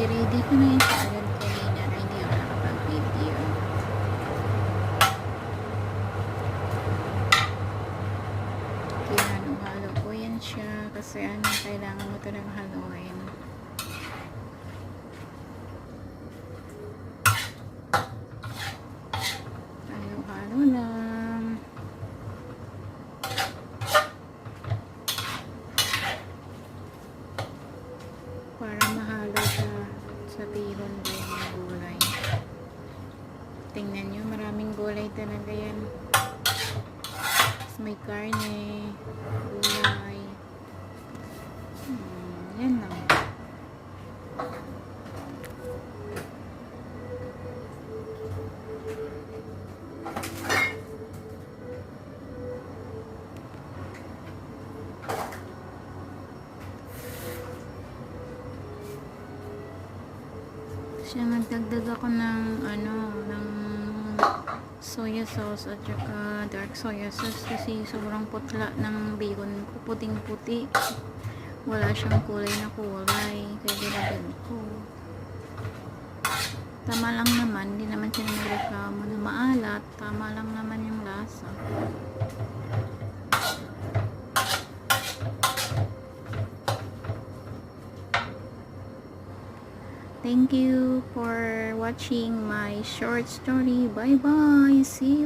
i-ready ko na yun sa agad kanina na hindi ako nakapag-video. Kinalo-halo ko yan siya kasi kailangan mo talagang haluin. Halo-halo lang. Para mahalo siya sa bihon ba yung gulay. Tingnan nyo, maraming gulay talaga yan. Tapos may karne, gulay. Yan lang. Siya nagdagdag ako ng ng soya sauce at saka dark soya sauce kasi sobrang putla ng bacon ko, puting puti, wala siyang kulay na kulay, kaya dinagdag ko. Tama lang naman, hindi naman siya nagreklamo na maalat, tama lang naman yung lasa. Thank you for watching my short story. Bye bye. See you.